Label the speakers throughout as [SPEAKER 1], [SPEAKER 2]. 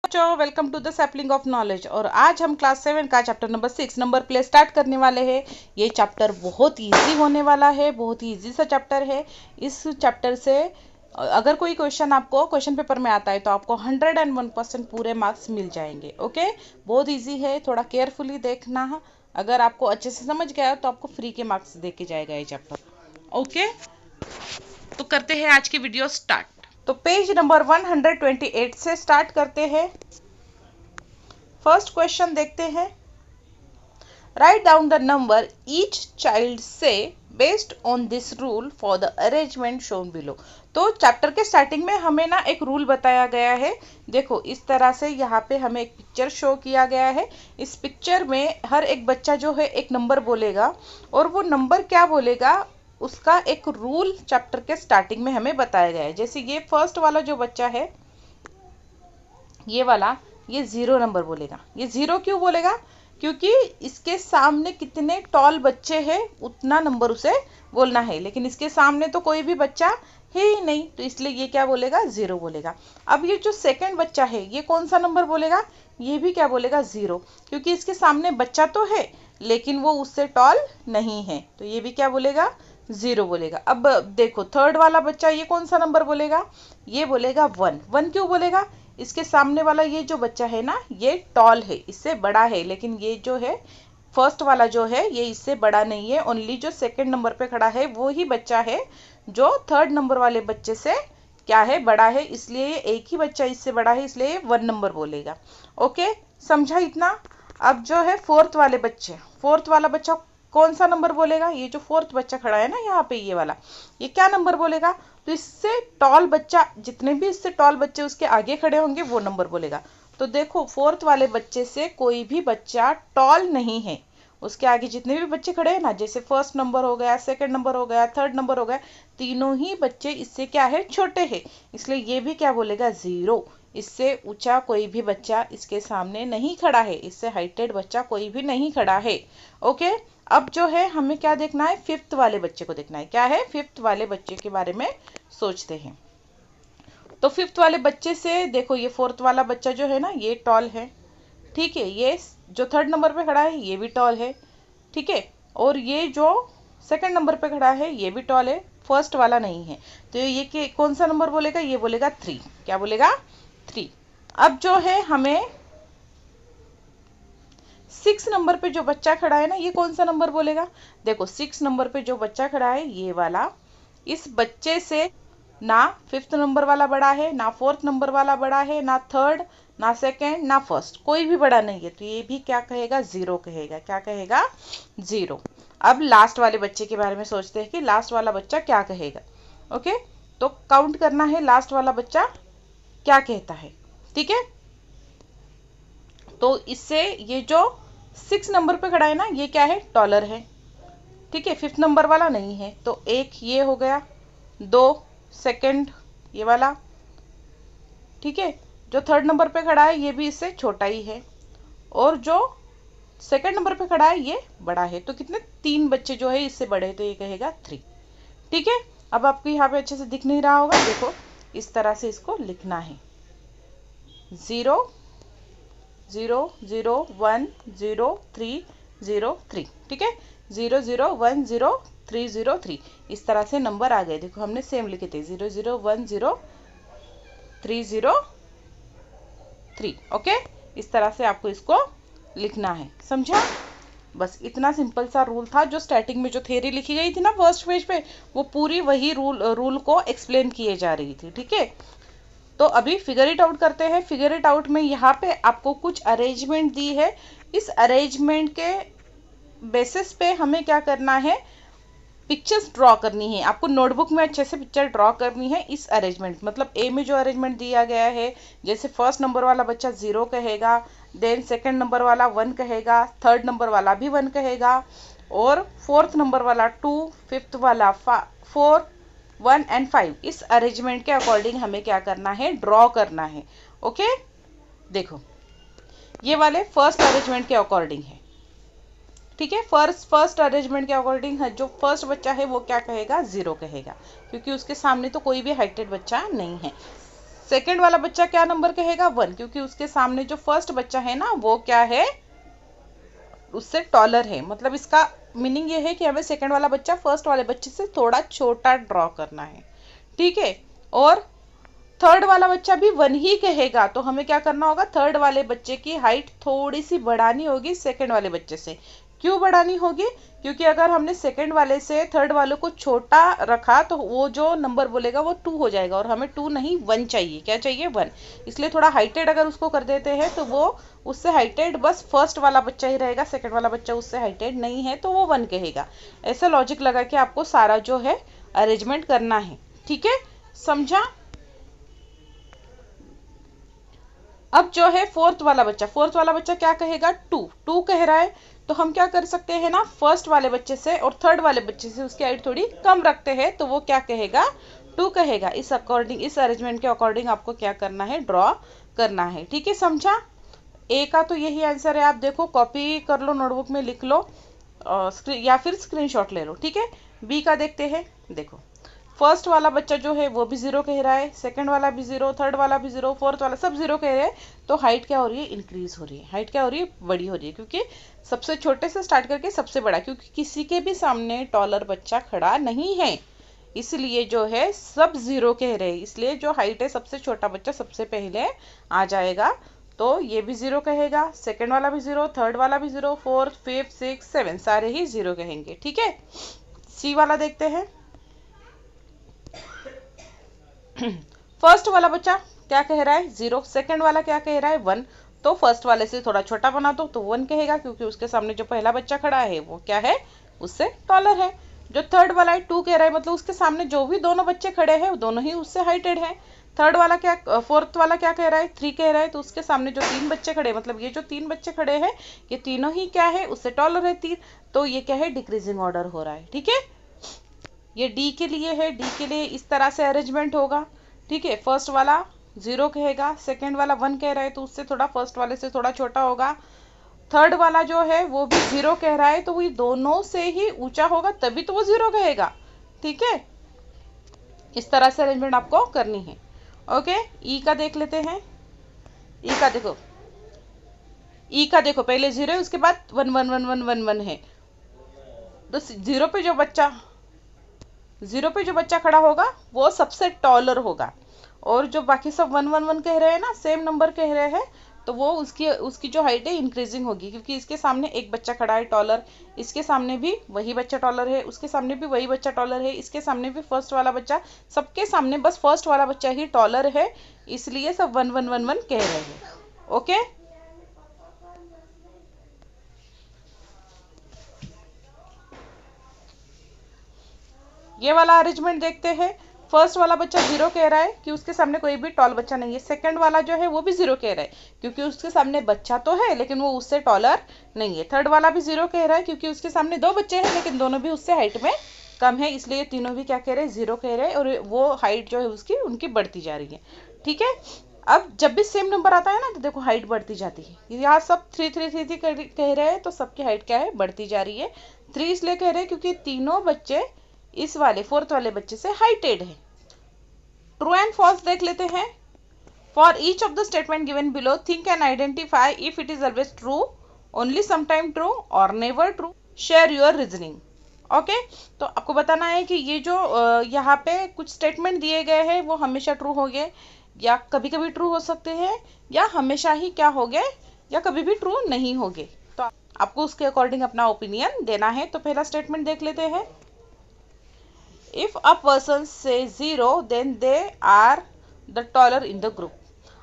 [SPEAKER 1] बच्चों, welcome to the sapling of knowledge. और आज हम क्लास 7 का chapter number 6 number play start करने वाले हैं। ये चैप्टर बहुत इजी होने वाला है, बहुत ही इजी सा चैप्टर है। इस चैप्टर से अगर कोई क्वेश्चन आपको क्वेश्चन पेपर में आता है तो आपको 101% पूरे मार्क्स मिल जाएंगे। ओके, बहुत इजी है, थोड़ा केयरफुली देखना। अगर आपको अच्छे से समझ गया तो आपको फ्री के मार्क्स दे के जाएगा ये चैप्टर। ओके, तो करते हैं आज की वीडियो स्टार्ट। तो पेज नंबर 128 से स्टार्ट करते हैं। फर्स्ट क्वेश्चन देखते हैं। Write down the number each child से based on this rule for the arrangement shown below. तो चैप्टर के स्टार्टिंग में हमें ना एक रूल बताया गया है। देखो, इस तरह से यहाँ पे हमें एक पिक्चर शो किया गया है। इस पिक्चर में हर एक बच्चा जो है एक नंबर बोलेगा, और वो नंबर क्या बोलेगा उसका एक रूल चैप्टर के स्टार्टिंग में हमें बताया गया है। जैसे ये फर्स्ट वाला जो बच्चा है, ये वाला, ये 0 नंबर बोलेगा। ये 0 क्यों बोलेगा? क्योंकि इसके सामने कितने टॉल बच्चे हैं उतना नंबर उसे बोलना है, लेकिन इसके सामने तो कोई भी बच्चा है ही नहीं, तो इसलिए ये क्या बोलेगा? 0 बोलेगा। अब ये जो सेकंड बच्चा है, ये कौन सा नंबर बोलेगा? ये भी क्या बोलेगा? 0, क्योंकि इसके सामने बच्चा तो है लेकिन वो उससे टॉल नहीं है, तो ये भी क्या बोलेगा? 0 बोलेगा। अब देखो, थर्ड वाला बच्चा ये कौन सा नंबर बोलेगा? ये बोलेगा 1। 1 क्यों बोलेगा? इसके सामने वाला ये जो बच्चा है ना, ये टॉल है, इससे बड़ा है, लेकिन ये जो है फर्स्ट वाला जो है ये इससे बड़ा नहीं है। ओनली जो सेकंड नंबर पे खड़ा है वो ही बच्चा है जो थर्ड नंबर वाले बच्चे से क्या है? बड़ा है, इसलिए ये एक ही बच्चा इससे बड़ा है, इसलिए ये 1 नंबर बोलेगा। ओके, समझा इतना? अब जो है फोर्थ वाले बच्चे, फोर्थ वाला बच्चा कौन सा नंबर बोलेगा? ये जो फोर्थ बच्चा खड़ा है ना यहाँ पे, ये वाला, ये क्या नंबर बोलेगा? तो इससे टॉल बच्चा, जितने भी इससे टॉल बच्चे उसके आगे खड़े होंगे वो नंबर बोलेगा। तो देखो, फोर्थ वाले बच्चे से कोई भी बच्चा टॉल नहीं है। उसके आगे जितने भी बच्चे खड़े हैं ना, जैसे फर्स्ट नंबर हो गया, सेकंड नंबर हो गया, थर्ड नंबर हो गया, तीनों ही बच्चे इससे क्या है? छोटे हैं, इसलिए ये भी क्या बोलेगा? 0। इससे ऊंचा कोई भी बच्चा इसके सामने नहीं खड़ा है, इससे हाइटेड बच्चा कोई भी नहीं खड़ा है। ओके, अब जो है हमें क्या देखना है? फिफ्थ वाले बच्चे को देखना है। क्या है? फिफ्थ वाले बच्चे के बारे में सोचते हैं। तो फिफ्थ वाले बच्चे से देखो, ये फोर्थ वाला बच्चा जो है ना, ये टॉल है, ठीक है। ये जो थर्ड नंबर पे खड़ा है ये भी टॉल है, ठीक है। और ये जो सेकंड नंबर पे खड़ा है ये भी टॉल है, फर्स्ट वाला नहीं है, तो ये कौन सा नंबर बोलेगा? ये बोलेगा 3। क्या बोलेगा? 3। अब जो है हमें 6 नंबर पे जो बच्चा खड़ा है ना, ये कौन सा नंबर बोलेगा? देखो, 6 नंबर पे जो बच्चा खड़ा है ये वाला, इस बच्चे से ना फिफ्थ नंबर वाला बड़ा है, ना फोर्थ नंबर वाला बड़ा है, ना थर्ड, ना सेकंड, ना फर्स्ट, कोई भी बड़ा नहीं है, तो ये भी क्या कहेगा? 0 कहेगा। क्या कहेगा? 0। अब लास्ट वाले बच्चे के बारे में सोचते हैं कि लास्ट वाला बच्चा क्या कहेगा। ओके, तो काउंट करना है लास्ट वाला बच्चा क्या कहता है, ठीक है। तो इससे ये जो 6 नंबर पे खड़ा है ना, ये क्या है? टॉलर है, ठीक है। फिफ्थ नंबर वाला नहीं है, तो एक ये हो गया, 2 सेकंड ये वाला, ठीक है। जो थर्ड नंबर पे खड़ा है ये भी इससे छोटा ही है, और जो सेकंड नंबर पे खड़ा है ये बड़ा है, तो कितने? 3 बच्चे जो है इससे बड़े हैं, तो ये कहेगा 3, ठीक है। अब आपको यहाँ पे अच्छे से दिख नहीं रहा होगा, देखो इस तरह से इसको लिखना है। 0 0 0 1 0 3 0 3, ठीक है। 0 0 1 0 3 0 3, इस तरह से नंबर आ गए। देखो, हमने सेम लिखे थे, 0 0 1 0 3 0 3। ओके, इस तरह से आपको इसको लिखना है, समझा? बस इतना सिंपल सा रूल था। जो स्टार्टिंग में जो थ्योरी लिखी गई थी ना फर्स्ट पेज पे, वो पूरी वही रूल को एक्सप्लेन किए जा रही थी, ठीक है। तो अभी फिगर इट आउट करते हैं। फिगर इट आउट में यहाँ पे आपको कुछ अरेंजमेंट दी है। इस अरेंजमेंट के बेसिस पे हमें क्या करना है? पिक्चर्स ड्रॉ करनी है। आपको नोटबुक में अच्छे से पिक्चर ड्रॉ करनी है। इस अरेंजमेंट मतलब ए में जो अरेंजमेंट दिया गया है, जैसे फर्स्ट नंबर वाला बच्चा 0 कहेगा, देन सेकंड नंबर वाला 1 कहेगा, थर्ड नंबर वाला भी 1 कहेगा, और फोर्थ नंबर वाला 2, फिफ्थ वाला 4, 1 एंड 5। इस अरेंजमेंट के अकॉर्डिंग हमें क्या करना है? ड्रॉ करना है। ओके, देखो ये वाले फर्स्ट अरेंजमेंट के अकॉर्डिंग है, ठीक है। फर्स्ट अरेंजमेंट के अकॉर्डिंग है, जो फर्स्ट बच्चा है वो क्या कहेगा? 0 कहेगा, क्योंकि उसके सामने तो कोई भी हाइटेड बच्चा नहीं है। सेकंड वाला बच्चा क्या नंबर कहेगा 1, क्योंकि उसके सामने जो फर्स्ट बच्चा है ना वो क्या है, उससे टॉलर है। मतलब इसका मीनिंग ये है कि हमें सेकंड वाला बच्चा फर्स्ट वाले बच्चे से थोड़ा छोटा ड्रॉ करना है, ठीक है। और थर्ड वाला बच्चा भी 1 ही कहेगा, तो हमें क्या करना होगा, थर्ड वाले बच्चे की हाइट थोड़ी सी बढ़ानी होगी सेकंड वाले बच्चे से। क्यों बढ़ानी होगी, क्योंकि अगर हमने सेकंड वाले से थर्ड वाले को छोटा रखा तो वो जो नंबर बोलेगा वो 2 हो जाएगा, और हमें 2 नहीं 1 चाहिए। क्या चाहिए, 1। इसलिए थोड़ा हाइटेड अगर उसको कर देते हैं तो वो उससे हाइटेड बस फर्स्ट वाला बच्चा ही रहेगा, सेकंड वाला बच्चा उससे हाइटेड नहीं है तो वो 1 कहेगा। ऐसा लॉजिक लगा के आपको सारा जो है अरेंजमेंट करना है, ठीक है, समझा। अब जो है फोर्थ वाला बच्चा क्या कहेगा, 2 कह रहा है, तो हम क्या कर सकते हैं ना, फर्स्ट वाले बच्चे से और थर्ड वाले बच्चे से उसकी हाइट थोड़ी कम रखते हैं, तो वो क्या कहेगा, 2 कहेगा। इस अकॉर्डिंग, इस अरेंजमेंट के अकॉर्डिंग आपको क्या करना है, ड्रॉ करना है, ठीक है, समझा। ए का तो यही आंसर है, आप देखो कॉपी कर लो, नोटबुक में लिख लो या फिर स्क्रीनशॉट ले लो, ठीक है। बी का देखते हैं, देखो फर्स्ट वाला बच्चा जो है वो भी 0 कह रहा है, सेकंड वाला भी 0, थर्ड वाला भी 0, फोर्थ वाला सब 0 कह रहे हैं, तो हाइट क्या हो रही है, इंक्रीज हो रही है। हाइट क्या हो रही है, बड़ी हो रही है, क्योंकि सबसे छोटे से स्टार्ट करके सबसे बड़ा, क्योंकि किसी के भी सामने टॉलर बच्चा खड़ा नहीं है, इसलिए जो है सब 0 कह रहे हैं, इसलिए जो हाइट है सबसे छोटा बच्चा सबसे पहले आ जाएगा। तो ये भी 0 कहेगा, सेकंड वाला भी 0, थर्ड वाला भी 0, फोर्थ, फिफ्थ, सिक्स, 7 सारे ही 0 कहेंगे, ठीक है। सी वाला देखते हैं। फर्स्ट वाला बच्चा क्या कह रहा है, 0, सेकंड वाला क्या कह रहा है, 1, तो फर्स्ट वाले से थोड़ा छोटा बना दो तो 1 कहेगा, क्योंकि उसके सामने जो पहला बच्चा खड़ा है वो क्या है, उससे टॉलर है। जो थर्ड वाला है 2 कह रहा है, मतलब उसके सामने जो भी दोनों बच्चे खड़े हैं वो दोनों ही उससे हाइटेड है। थर्ड वाला क्या, फोर्थ वाला क्या कह रहा है, 3 कह रहा है, तो उसके सामने जो 3 बच्चे खड़े, मतलब ये जो 3 बच्चे खड़े हैं ये तीनों ही क्या है, उससे टॉलर है 3, तो ये क्या है, डिक्रीजिंग ऑर्डर हो रहा है, ठीक है। ये डी के लिए है, डी के लिए इस तरह से अरेंजमेंट होगा, ठीक है। फर्स्ट वाला 0 कहेगा, सेकंड वाला 1 कह रहा है तो उससे थोड़ा फर्स्ट वाले से थोड़ा छोटा होगा, थर्ड वाला जो है वो भी 0 कह रहा है तो वो दोनों से ही ऊंचा होगा, तभी तो वो 0 कहेगा, ठीक है। इस तरह से अरेंजमेंट आपको करनी है, ओके। ई का देख लेते हैं। ई का देखो, ई का देखो पहले 0 है, उसके बाद 1 1 1 1 1 1 है, तो 0 पे जो बच्चा खड़ा होगा वो सबसे टॉलर होगा, और जो बाकी सब 1 1 1 कह रहे हैं ना, सेम नंबर कह रहे हैं, तो वो उसकी जो हाइट है इंक्रीजिंग होगी, क्योंकि इसके सामने एक बच्चा खड़ा है टॉलर, इसके सामने भी वही बच्चा टॉलर है, उसके सामने भी वही बच्चा टॉलर है, इसके सामने भी फर्स्ट वाला बच्चा, सबके सामने बस फर्स्ट वाला बच्चा ही टॉलर है, इसलिए सब 1 1 1 1 कह रहे हैं, ओके। ये वाला अरेंजमेंट देखते हैं। फर्स्ट वाला बच्चा 0 कह रहा है कि उसके सामने कोई भी टॉल बच्चा नहीं है, सेकंड वाला जो है वो भी 0 कह रहा है क्योंकि उसके सामने बच्चा तो है लेकिन वो उससे टॉलर नहीं है, थर्ड वाला भी 0 कह रहा है क्योंकि उसके सामने 2 बच्चे हैं लेकिन दोनों भी उससे हाइट में कम है, इसलिए तीनों भी क्या कह रहे हैं, 0 कह रहे हैं, और वो हाइट जो है उसकी उनकी बढ़ती जा रही है, ठीक है। अब जब भी सेम नंबर आता है ना तो देखो हाइट बढ़ती जाती है, यहाँ सब 3 3 3 3 कह रहे हैं तो सबकी हाइट क्या है, बढ़ती जा रही है। 3 इसलिए कह रहे हैं क्योंकि तीनों बच्चे इस वाले फोर्थ वाले बच्चे से हाइटेड है। ट्रू एंड फॉल्स देख लेते हैं। For each of the statement given below think and identify if it is always true, only sometime true और never true, share your reasoning, okay. तो आपको बताना है कि ये जो यहाँ पे कुछ स्टेटमेंट दिए गए हैं वो हमेशा ट्रू हो गए या कभी कभी ट्रू हो सकते हैं या हमेशा ही क्या हो गए या कभी भी ट्रू नहीं हो गए, तो आपको उसके अकॉर्डिंग अपना ओपिनियन देना है। तो पहला स्टेटमेंट देख लेते हैं। If a person says 0 then they are the taller in the group,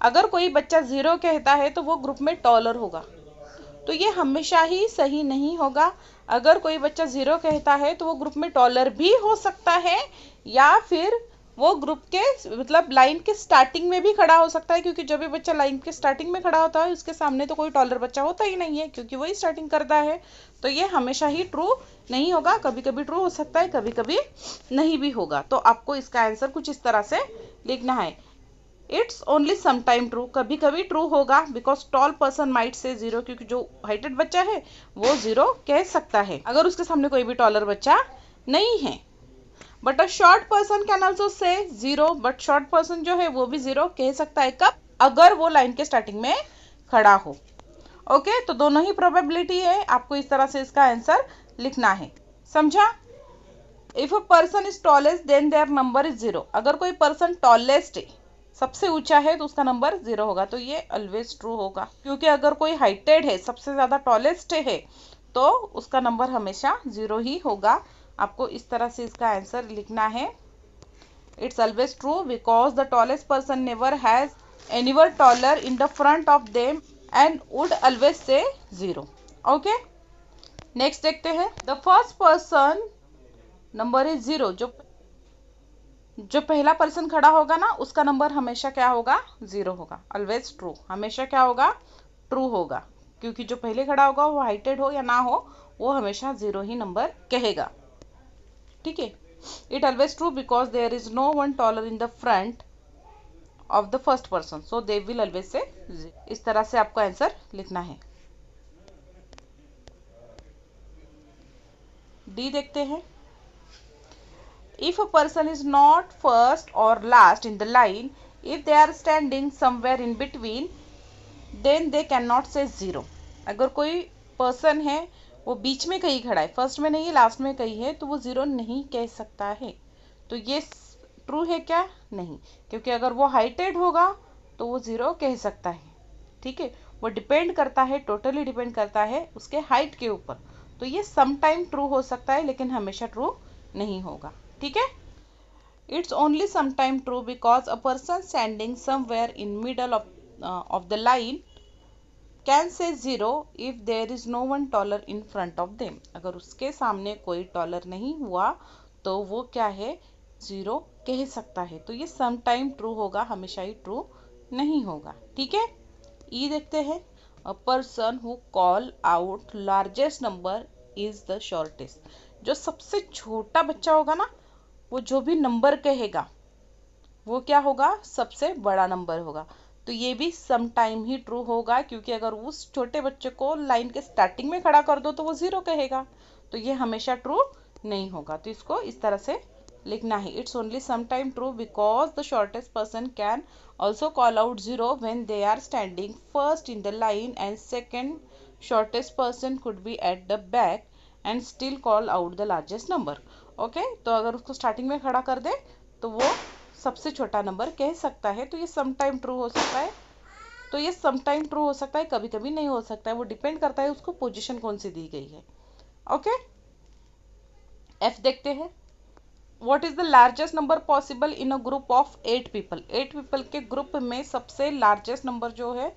[SPEAKER 1] अगर कोई बच्चा 0 कहता है तो वो ग्रुप में टॉलर होगा, तो ये हमेशा ही सही नहीं होगा। अगर कोई बच्चा 0 कहता है तो वो ग्रुप में टॉलर भी हो सकता है या फिर वो ग्रुप के मतलब लाइन के स्टार्टिंग में भी खड़ा हो सकता है, क्योंकि जब भी बच्चा लाइन के स्टार्टिंग में खड़ा होता है उसके सामने तो कोई टॉलर बच्चा होता ही नहीं है क्योंकि वही स्टार्टिंग करता है, तो ये हमेशा ही ट्रू नहीं होगा, कभी कभी ट्रू हो सकता है कभी कभी नहीं भी होगा। तो आपको इसका आंसर कुछ इस तरह से लिखना है, इट्स ओनली समटाइम ट्रू, कभी कभी ट्रू होगा, because toll person might say 0, क्योंकि जो हाइटेड बच्चा है वो 0 कह सकता है अगर उसके सामने कोई भी टॉलर बच्चा नहीं है। But a short person can also say 0, but short person जो है वो भी 0 कह सकता है कब, अगर वो लाइन के स्टार्टिंग में खड़ा हो। ओके, तो दोनों ही प्रोबेबिलिटी है, आपको इस तरह से इसका आंसर लिखना है, समझा। If a person is tallest then their number is 0, अगर कोई पर्सन टॉलेस्ट है, सबसे ऊंचा है, तो उसका नंबर 0 होगा, तो ये ऑलवेज ट्रू होगा, क्योंकि अगर कोई हाइटेड है, सबसे ज्यादा टॉलेस्ट है, तो उसका नंबर हमेशा 0 ही होगा। आपको इस तरह से इसका आंसर लिखना है। It's always true because the tallest person never has anyone taller in the front of them and would always say 0। Okay, next देखते हैं। The first person number is 0, जो पहला पर्सन खड़ा होगा ना, उसका नंबर हमेशा क्या होगा, 0 होगा, ऑलवेज ट्रू, हमेशा क्या होगा, ट्रू होगा, क्योंकि जो पहले खड़ा होगा वो हाइटेड हो या ना हो, वो हमेशा 0 ही नंबर कहेगा, ठीक है। It always true because there is no one taller in the front of the first person, so they will always say 0। इस तरह से आपको आंसर लिखना है। डी देखते हैं। If a person is not first or last in the line, if they are standing somewhere in between, then they cannot say 0। अगर कोई पर्सन है वो बीच में कहीं खड़ा है, फर्स्ट में नहीं है, लास्ट में कहीं है, तो वो 0 नहीं कह सकता है। तो ये ट्रू है क्या, नहीं, क्योंकि अगर वो हाइटेड होगा तो वो 0 कह सकता है, ठीक है। वो डिपेंड करता है, टोटली डिपेंड करता है उसके हाइट के ऊपर, तो ये सम टाइम ट्रू हो सकता है, लेकिन हमेशा ट्रू नहीं होगा, ठीक है। It's only some time true because a person standing somewhere in middle of the line can say 0 if there is no one taller in front of them. अगर उसके सामने कोई टॉलर नहीं हुआ तो वो क्या है, 0 कह सकता है, तो ये सम टाइम ट्रू होगा, हमेशा ही ट्रू नहीं होगा, ठीक है। ई देखते हैं। A person who call out largest number is the shortest. जो सबसे छोटा बच्चा होगा ना, वो जो भी नंबर कहेगा वो क्या होगा, सबसे बड़ा नंबर होगा, तो ये भी सम टाइम ही ट्रू होगा, क्योंकि अगर उस छोटे बच्चे को लाइन के स्टार्टिंग में खड़ा कर दो तो वो 0 कहेगा, तो ये हमेशा ट्रू नहीं होगा, तो इसको इस तरह से लिखना है। It's only some time true because the shortest person can also call out 0 when they are standing first in the line and second shortest person could be at the back and still call out the largest number. Okay, तो अगर उसको starting में खड़ा कर दे तो वो सबसे छोटा नंबर कह सकता है, तो ये सम टाइम ट्रू हो सकता है, तो ये सम टाइम ट्रू हो सकता है, कभी कभी नहीं हो सकता है, वो डिपेंड करता है उसको पोजीशन कौन सी दी गई है। ओके, एफ देखते हैं। What is the largest number possible in a group of 8 people. 8 people के ग्रुप में सबसे लार्जेस्ट नंबर जो है,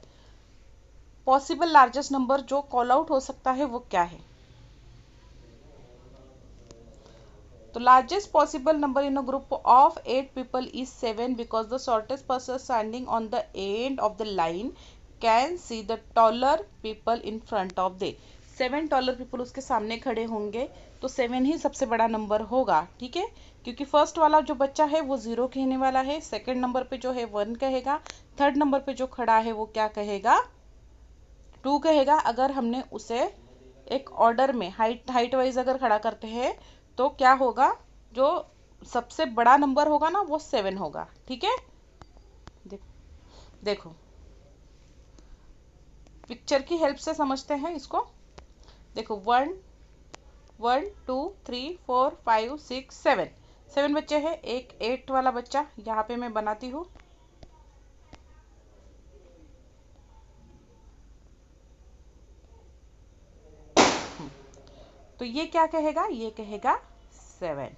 [SPEAKER 1] पॉसिबल लार्जेस्ट नंबर जो कॉल आउट हो सकता है, वो क्या है। तो largest possible number in a group of 8 people is 7 because the shortest person standing on the end of the line can see the taller people in front of they. 7 taller people उसके सामने खड़े होंगे, तो 7 ही सबसे बड़ा number होगा, ठीक है, क्योंकि फर्स्ट वाला जो बच्चा है वो 0 कहने वाला है, सेकंड नंबर पे जो है 1 कहेगा, थर्ड नंबर पे जो खड़ा है वो क्या कहेगा, 2 कहेगा। अगर हमने उसे एक ऑर्डर में हाइट वाइज अगर खड़ा करते हैं तो क्या होगा, जो सबसे बड़ा नंबर होगा ना वो 7 होगा, ठीक है। देखो पिक्चर की हेल्प से समझते हैं इसको। देखो 1 2 3 4 5 6 7 बच्चे हैं, एक 8 वाला बच्चा यहाँ पे मैं बनाती हूँ। तो ये क्या कहेगा, ये कहेगा 7,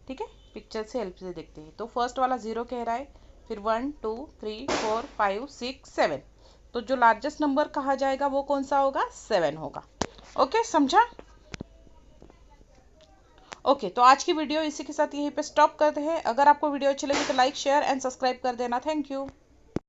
[SPEAKER 1] ठीक है। पिक्चर से हेल्प से देखते हैं। तो फर्स्ट वाला 0 कह रहा है, फिर 1 2 3 4 5 6 7, तो जो लार्जेस्ट नंबर कहा जाएगा वो कौन सा होगा, 7 होगा। ओके, समझा। ओके, तो आज की वीडियो इसी के साथ यहीं पे स्टॉप करते हैं। अगर आपको वीडियो अच्छी लगी तो लाइक शेयर एंड सब्सक्राइब कर देना। Thank you.